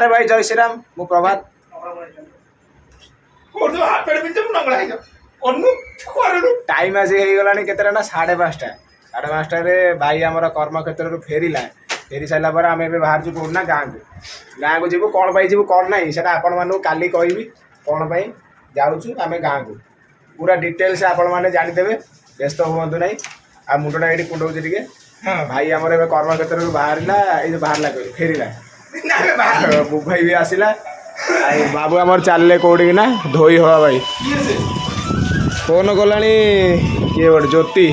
अरे भाई जय श्री राम मु प्रभात टाइम आज हो गला ना 5:30 5:30 भाई आमर कर्म क्षेत्र फेरला फेरी सारा पर आम बाहर चु कौन ना गाँ को जीवु कौन पाई जीवु कौन ना से आपण मानू काली कहबी कौन पाई जाऊँ आम गाँ को पूरा डिटेल्स आपण मैंने जानीदेवे व्यस्त हूँ ना आ मुंडा ये कुंडे टे भाई आमर ए कर्म क्षेत्र बाहर ये बाहर कह फेरला बु भाई भी आसला बाबू आमर चलले कौटी ना धोई हवा भाई फोन कला किए गोटे ज्योति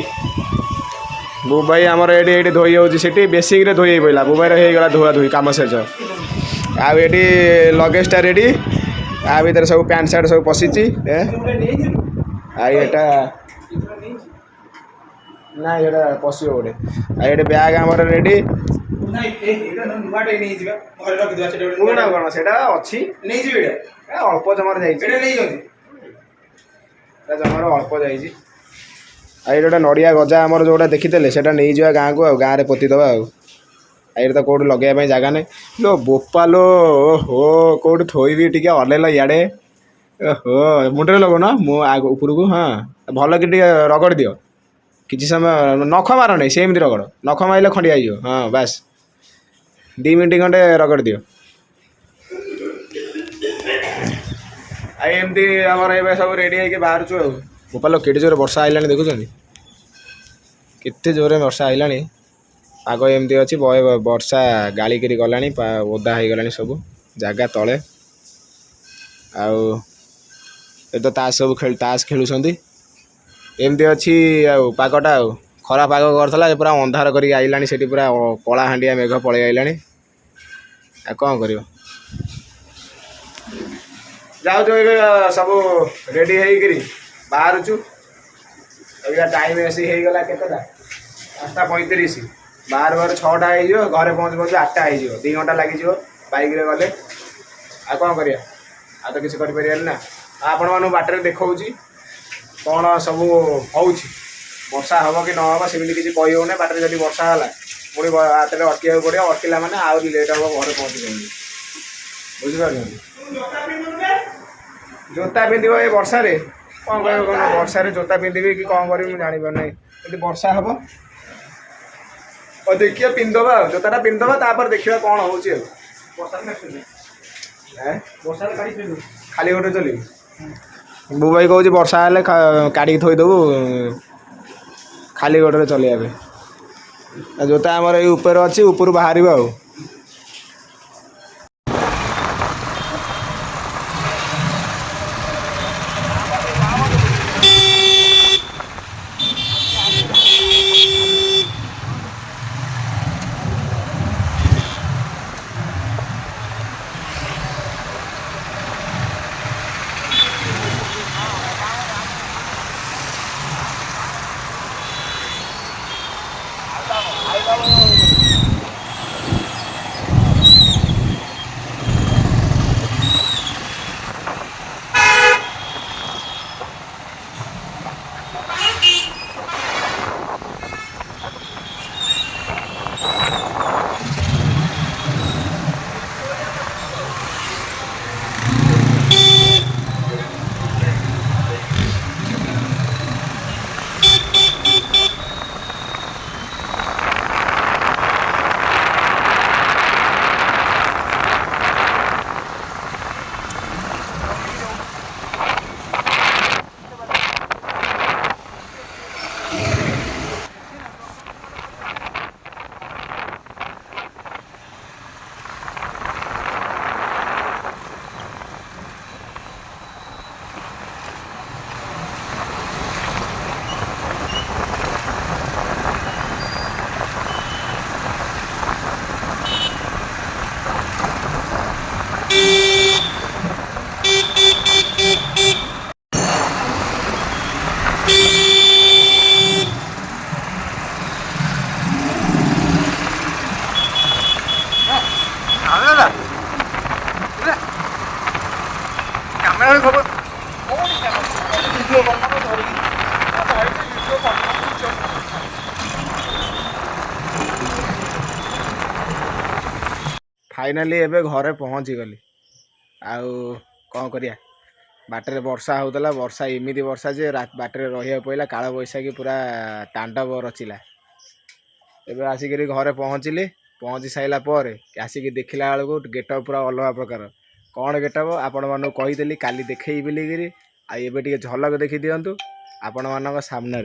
बुबाई आमर ये धोई होती बेसिक धोई पड़ा बुबाई होगा धुआ धुई कम शेष आठी लगेजटा रेडी आ भर सब पैंट सार्ट सब पशिची आईटा ना ये पशु गोटे ये बैग आमर रेडी पुराना कौन से अच्छी अल्प जमार जमार अल्प जाइए आई गोटे नड़िया गजा आमर जोटा देखीते से नहीं जा गाँव को गाँव में पोतीदे आई तो कौट लगे जगह ना लो बोपा लो हो कौट थोबी टे अलेल इे ओहो मुंडे लगो ना मु ऊपर को हाँ भल कि रगड़ दियो किसी समय नख मार नहीं सेमती रगड़ नख मारे खंडिया हाँ बास 2 मिनट खंडे रगड़ दियो आई एमती आमर ए सब रेडी है बाहर चु गोपाल के जोर वर्षा आइला देखुं केते जोरे वर्षा आइला पाग एमती अच्छी वर्षा गाड़ी करी गला ओदा हो गला सब जगह तले तो ताश सब ताश खेलुंट एमती अच्छी पागटा खरा पाग करला पूरा अंधार कर आइला से पूरा कला हांडिया मेघ पलि आइला कौन कर जाऊ सब रेडी है बाहर चु टाइम ऐसी हो गला के 5:35 बाहर बाहर 6टा हो घरे पहुँच पहुँच 8टा हो 2 घंटा लगी बाइक रे गले आ कौन करिया आ तो किसी कर ना आपण मानू बाटर देखा कौन सब हो वर्षा हम कि नम सेमती किसी कही होना बाटर जब वर्षा है पुणी हाथ में अटक पड़े अटकिला मैंने आहरी लेट हम घर पहुँची जाएंगे बुझिपार जोता पिंध ये वर्षा कौन कह वर्षा जोता पिंधि कि कौन करी जापर ना यदि वर्षा हम और देखिए पिंधवा जोताटा पिंधवा तापर देखिए कौन हो खाली गोटे चल बुबाई कह वर्षा हेल्ले काढ़ी थोदेबू खाली गोटे चलने जोता आमर ये ऊपर अच्छी ऊपर बाहर आ फाइनाली एबे घरे पहुँची गली आउ कौन करिया बाटर वर्षा होता वर्षा एमती वर्षा जे बाटर रहा पड़ा काल बैशाखी पूरा तांडव रचिला एबे आसिक घरे पहुँची सारा पर आसिक देखला बेलू गेटअप पूरा अलग प्रकार कौन गेटअप आपण मानू कहीदेली काली देखई बोलिकी आबे टे झलक देखी दिंतु आपण मान सामने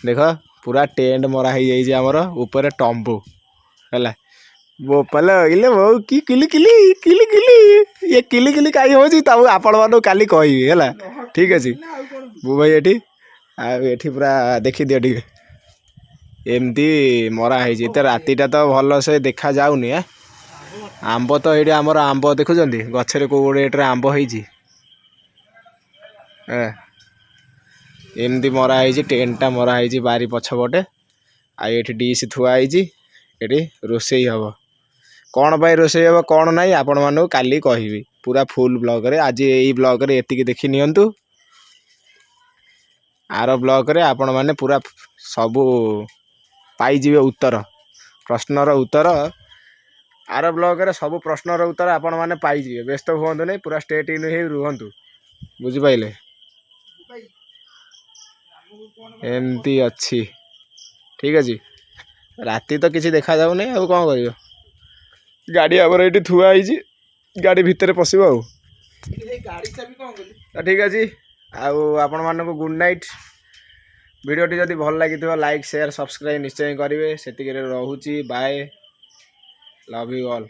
देख पूरा टेंट मरा हो आमर ऊपर टम्बू है बोपाल इले बो कि किली किली किली किली ये किली किली कहीं हो आपण मानू काली कहबी है ठीक अच्छे बो भाई ये पूरा देखी दियो टे एमती मरा है रातिटा तो भल से देखा जाऊनी आंब तो ये आमर आंब देखुं गचर कौ गोटे आंब होती एमती मरा है टेंटा मरा है बारी पछपटे आई डिश थुआई रोसई हम कौन पाई रोसई हम कौन ना आपण मानू काली कहबी पूरा फुल ब्लॉग रे आज यही ब्लॉग रे एतिकी देखी नियंतु आर ब्लॉग रे आपण माने पूरा सबू पाइजिबे उत्तर प्रश्नर उत्तर आर ब्लॉग रे सब प्रश्नर उत्तर आपण माने पाइजिबे व्यस्त हुअंतु नहीं पूरा स्टेट इन हे रुहंतु बुझि पाइले एमती अच्छी ठीक अच्छे राति तो किसी देखा जाऊ नहीं अब कौन कर गाड़ी आमर ये थुआ गाड़ी भितर पशु आ ठीक अच्छे आपण मानक गुड नाइट वीडियोटी जदि भल लगी लाइक शेयर सब्सक्राइब निश्चय करेंगे से रोची बाय लव यू ऑल।